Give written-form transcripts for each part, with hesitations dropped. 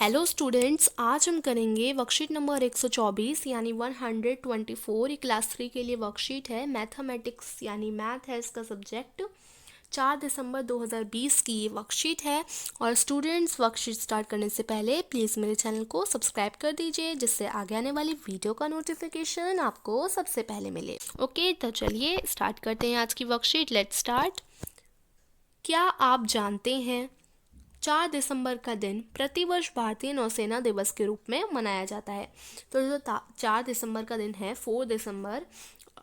Hello students, आज हम करेंगे वर्कशीट नंबर 124 यानी 124। ये क्लास 3 के लिए वर्कशीट है। मैथमेटिक्स यानी मैथ है इसका सब्जेक्ट। 4 दिसंबर 2020 की ये वर्कशीट है। और स्टूडेंट्स, वर्कशीट स्टार्ट करने से पहले प्लीज़ मेरे चैनल को सब्सक्राइब कर दीजिए, जिससे आगे आने वाली वीडियो का नोटिफिकेशन आपको सबसे पहले मिले। ओके, तो चलिए स्टार्ट करते हैं आज की वर्कशीट। Let's start. क्या आप जानते हैं 4 दिसंबर का दिन प्रतिवर्ष भारतीय नौसेना दिवस के रूप में मनाया जाता है। तो जो 4 दिसंबर का दिन है, 4 दिसंबर,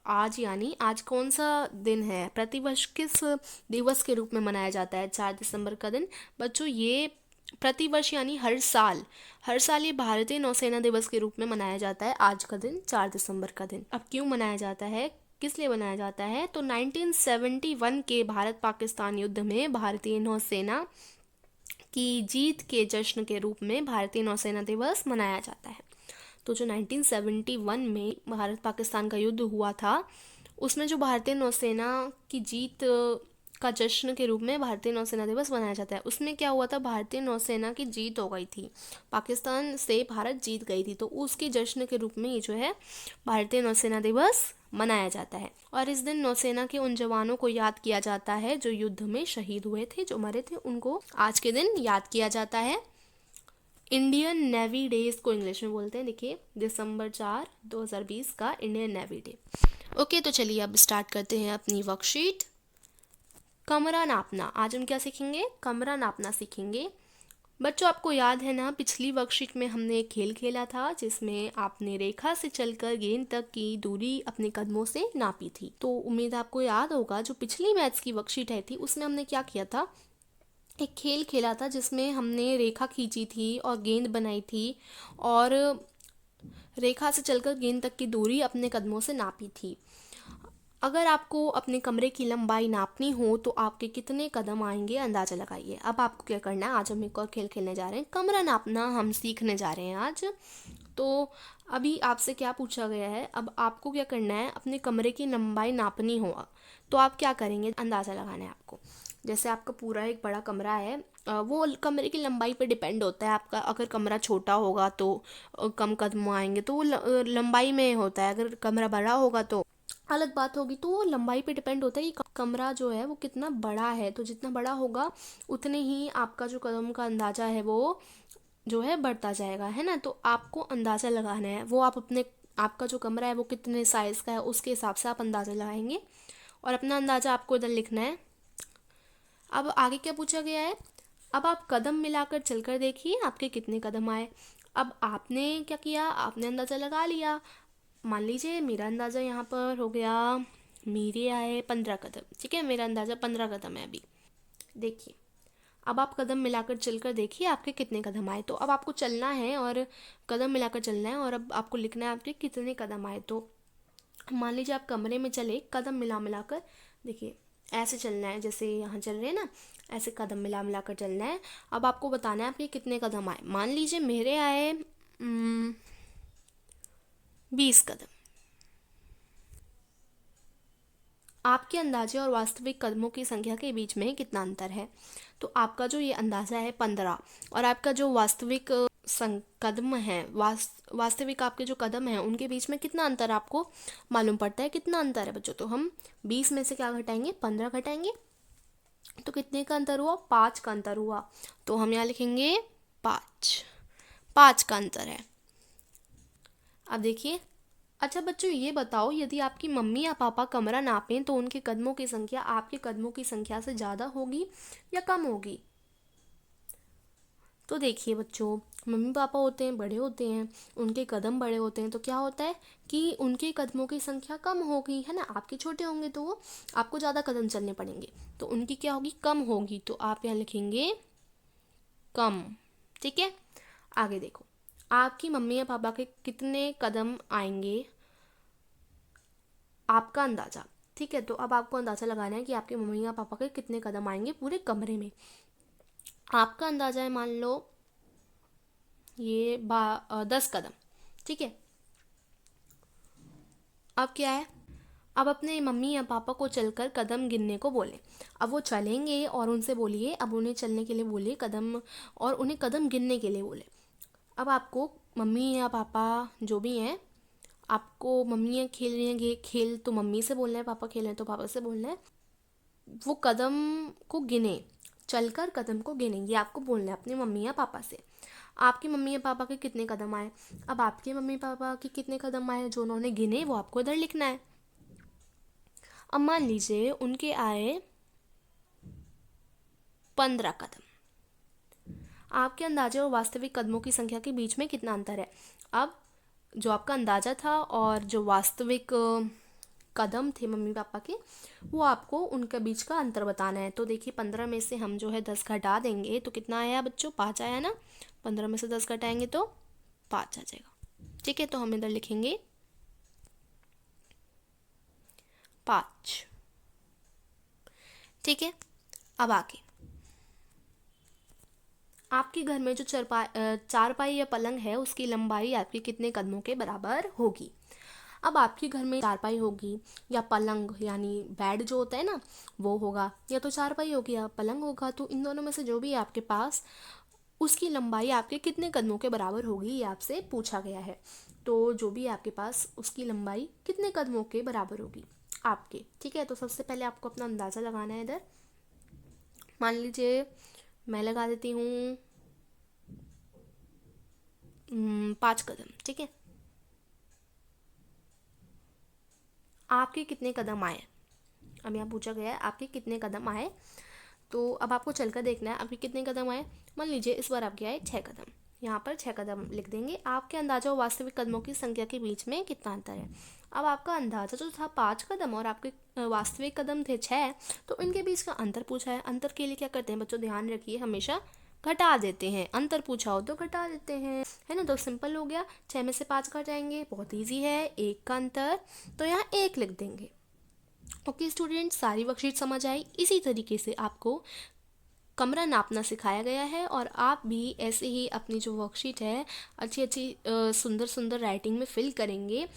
आज यानी आज कौन सा दिन है, प्रतिवर्ष किस दिवस के रूप में मनाया जाता है 4 दिसंबर का दिन? बच्चों, ये प्रतिवर्ष यानी हर साल ये भारतीय नौसेना दिवस के रूप में मनाया जाता है। आज का दिन 4 दिसंबर का दिन अब क्यों मनाया जाता है, किस लिए बनाया जाता है? तो 1971 के भारत पाकिस्तान युद्ध में भारतीय नौसेना की जीत के जश्न के रूप में भारतीय नौसेना दिवस मनाया जाता है। तो जो 1971 में भारत पाकिस्तान का युद्ध हुआ था, उसमें जो भारतीय नौसेना की जीत का जश्न के रूप में भारतीय नौसेना दिवस मनाया जाता है। उसमें क्या हुआ था, भारतीय नौसेना की जीत हो गई थी, पाकिस्तान से भारत जीत गई थी, तो उसके जश्न के रूप में ये जो है भारतीय नौसेना दिवस मनाया जाता है। और इस दिन नौसेना के उन जवानों को याद किया जाता है जो युद्ध में शहीद हुए थे, जो मरे थे, उनको आज के दिन याद किया जाता है। इंडियन नेवी डे इसको इंग्लिश में बोलते हैं। देखिए, दिसंबर 4 2020 का इंडियन नेवी डे। ओके, तो चलिए अब स्टार्ट करते हैं अपनी वर्कशीट। कमरा नापना। आज हम क्या सीखेंगे? कमरा नापना सीखेंगे। बच्चों, आपको याद है ना, पिछली वर्कशीट में हमने एक खेल खेला था जिसमें आपने रेखा से चलकर गेंद तक की दूरी अपने कदमों से नापी थी। तो उम्मीद आपको याद होगा, जो पिछली मैथ्स की वर्कशीट है थी उसमें हमने क्या किया था, एक खेल खेला था जिसमें हमने रेखा खींची थी और गेंद बनाई थी, और रेखा से चलकर गेंद तक की दूरी अपने कदमों से नापी थी। अगर आपको अपने कमरे की लंबाई नापनी हो तो आपके कितने कदम आएंगे, अंदाज़ा लगाइए। अब आपको क्या करना है, आज हम एक और खेल खेलने जा रहे हैं, कमरा नापना हम सीखने जा रहे हैं आज। तो अभी आपसे क्या पूछा गया है, अब आपको क्या करना है, अपने कमरे की लंबाई नापनी हो, तो आप क्या करेंगे, अंदाज़ा लगाना है आपको। जैसे आपका पूरा एक बड़ा कमरा है, वो कमरे की लंबाई पर डिपेंड होता है। आपका अगर कमरा छोटा होगा तो कम कदम आएंगे, तो वो लंबाई में होता है। अगर कमरा बड़ा होगा तो अलग बात होगी। तो वो लंबाई पे डिपेंड होता है कि कमरा जो है वो कितना बड़ा है। तो जितना बड़ा होगा उतने ही आपका जो कदम का अंदाज़ा है वो जो है बढ़ता जाएगा, है ना। तो आपको अंदाज़ा लगाना है, वो आप अपने, आपका जो कमरा है वो कितने साइज़ का है उसके हिसाब से आप अंदाज़ा लगाएंगे, और अपना अंदाज़ा आपको इधर लिखना है। अब आगे क्या पूछा गया है, अब आप कदम मिलाकर चलकर देखिए आपके कितने कदम आए। अब आपने क्या किया, आपने अंदाज़ा लगा लिया। मान लीजिए मेरा अंदाज़ा यहाँ पर हो गया, मेरे आए 15 कदम। ठीक है, मेरा अंदाज़ा 15 कदम है अभी। देखिए, अब आप कदम मिलाकर चलकर देखिए आपके कितने कदम आए। तो अब आपको चलना है और कदम मिलाकर चलना है, और अब आपको लिखना है आपके कितने कदम आए। तो मान लीजिए आप कमरे में चले, कदम मिला मिलाकर देखिए, ऐसे चलना है, जैसे यहाँ चल रहे हैं ना, ऐसे कदम मिला मिलाकर चलना है। अब आपको बताना है आपके कितने कदम आए। मान लीजिए मेरे आए 20 कदम। आपके अंदाजे और वास्तविक कदमों की संख्या के बीच में कितना अंतर है? तो आपका जो ये अंदाज़ा है 15, और आपका जो वास्तविक कदम है, वास्तविक आपके जो कदम हैं उनके बीच में कितना अंतर आपको मालूम पड़ता है? कितना अंतर है बच्चों? तो हम 20 में से क्या घटाएंगे, 15 घटाएंगे। तो कितने का अंतर हुआ? 5 का अंतर हुआ। तो हम यहाँ लिखेंगे 5 का अंतर है। अब देखिए, अच्छा बच्चों, ये बताओ, यदि आपकी मम्मी या पापा कमरा नापें तो उनके कदमों की संख्या आपके कदमों की संख्या से ज़्यादा होगी या कम होगी? तो देखिए बच्चों, मम्मी पापा होते हैं, बड़े होते हैं, उनके कदम बड़े होते हैं, तो क्या होता है कि उनके कदमों की संख्या कम होगी, है ना। आपके छोटे होंगे तो वो आपको ज़्यादा कदम चलने पड़ेंगे, तो उनकी क्या होगी, कम होगी। तो आप यहाँ लिखेंगे कम। ठीक है, आगे देखो, आपकी मम्मी या पापा के कितने कदम आएंगे, आपका अंदाज़ा। ठीक है, तो अब आपको अंदाज़ा लगाना है कि आपके मम्मी या पापा के कितने कदम आएंगे पूरे कमरे में। आपका अंदाज़ा है, मान लो ये 10 कदम। ठीक है, अब क्या है, अब अपने मम्मी या पापा को चलकर कदम गिनने को बोले। अब वो चलेंगे और उनसे बोलिए, अब उन्हें चलने के लिए बोलिए कदम, और उन्हें कदम गिनने के लिए बोले। अब आपको मम्मी या पापा जो भी हैं, आपको मम्मी है खेल रही हैं खेल तो मम्मी से बोलना है, पापा खेल रहे हैं तो पापा से बोलना है। वो कदम को गिने, चलकर कदम को गिने, ये आपको बोलना है अपनी मम्मी या पापा से। आपकी मम्मी या पापा के कितने कदम आए, अब आपके मम्मी पापा के कितने कदम आए जो उन्होंने गिने वो आपको इधर लिखना है। अब मान लीजिए उनके आए 15 कदम, आपके अंदाजे और वास्तविक कदमों की संख्या के बीच में कितना अंतर है। अब जो आपका अंदाजा था और जो वास्तविक कदम थे मम्मी पापा के, वो आपको उनके बीच का अंतर बताना है। तो देखिए 15 में से हम जो है 10 घटा देंगे तो कितना आया बच्चों, 5 आया ना। 15 में से 10 घटाएंगे तो 5 आ जाएगा। ठीक है, तो हम इधर लिखेंगे 5। ठीक है, अब आगे आपके घर में जो चारपाई या पलंग है उसकी लंबाई आपके कितने कदमों के बराबर होगी। अब आपके घर में चारपाई होगी या पलंग यानी बेड जो होता है ना वो होगा, या तो चारपाई होगी या पलंग होगा, तो इन दोनों में से जो भी है आपके पास उसकी लंबाई आपके कितने कदमों के बराबर होगी ये आपसे पूछा गया है। तो जो भी आपके पास उसकी लंबाई कितने कदमों के बराबर होगी आपके। ठीक है, तो सबसे पहले आपको अपना अंदाज़ा लगाना है इधर। मान लीजिए मैं लगा देती हूँ 5 कदम। ठीक है, आपके कितने कदम आए, अब यहाँ पूछा गया है आपके कितने कदम आए। तो अब आपको चलकर देखना है आपके कितने कदम आए। मान लीजिए इस बार आपके आए 6 कदम, यहाँ पर 6 कदम लिख देंगे। आपके अंदाजा और वास्तविक कदमों की संख्या के बीच में कितना अंतर है। अब आपका अंदाजा जो था 5 कदम और आपके वास्तविक कदम थे 6, तो इनके बीच का अंतर पूछा है। अंतर के लिए क्या करते हैं बच्चों, ध्यान रखिए, हमेशा घटा देते हैं। अंतर पूछा हो तो घटा देते हैं, है ना। तो सिंपल हो गया, 6 में से 5 घटाएंगे, बहुत ईजी है, 1 का अंतर, तो यहाँ 1 लिख देंगे। ओके स्टूडेंट, सारी वर्कशीट समझ आई। इसी तरीके से आपको कमरा नापना सिखाया गया है और आप भी ऐसे ही अपनी जो वर्कशीट है अच्छी अच्छी सुंदर सुंदर राइटिंग में फिल करेंगे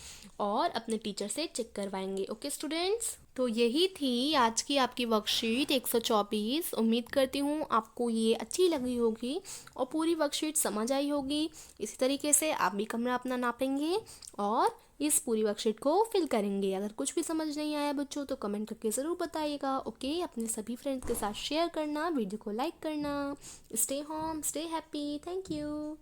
और अपने टीचर से चेक करवाएंगे। ओके स्टूडेंट्स, तो यही थी आज की आपकी वर्कशीट 124। उम्मीद करती हूँ आपको ये अच्छी लगी होगी और पूरी वर्कशीट समझ आई होगी। इसी तरीके से आप भी कमरा अपना नापेंगे और इस पूरी वर्कशीट को फिल करेंगे। अगर कुछ भी समझ नहीं आया बच्चों तो कमेंट करके ज़रूर बताइएगा। ओके, अपने सभी फ्रेंड्स के साथ शेयर करना, वीडियो को लाइक करना। Stay home, stay happy, thank you.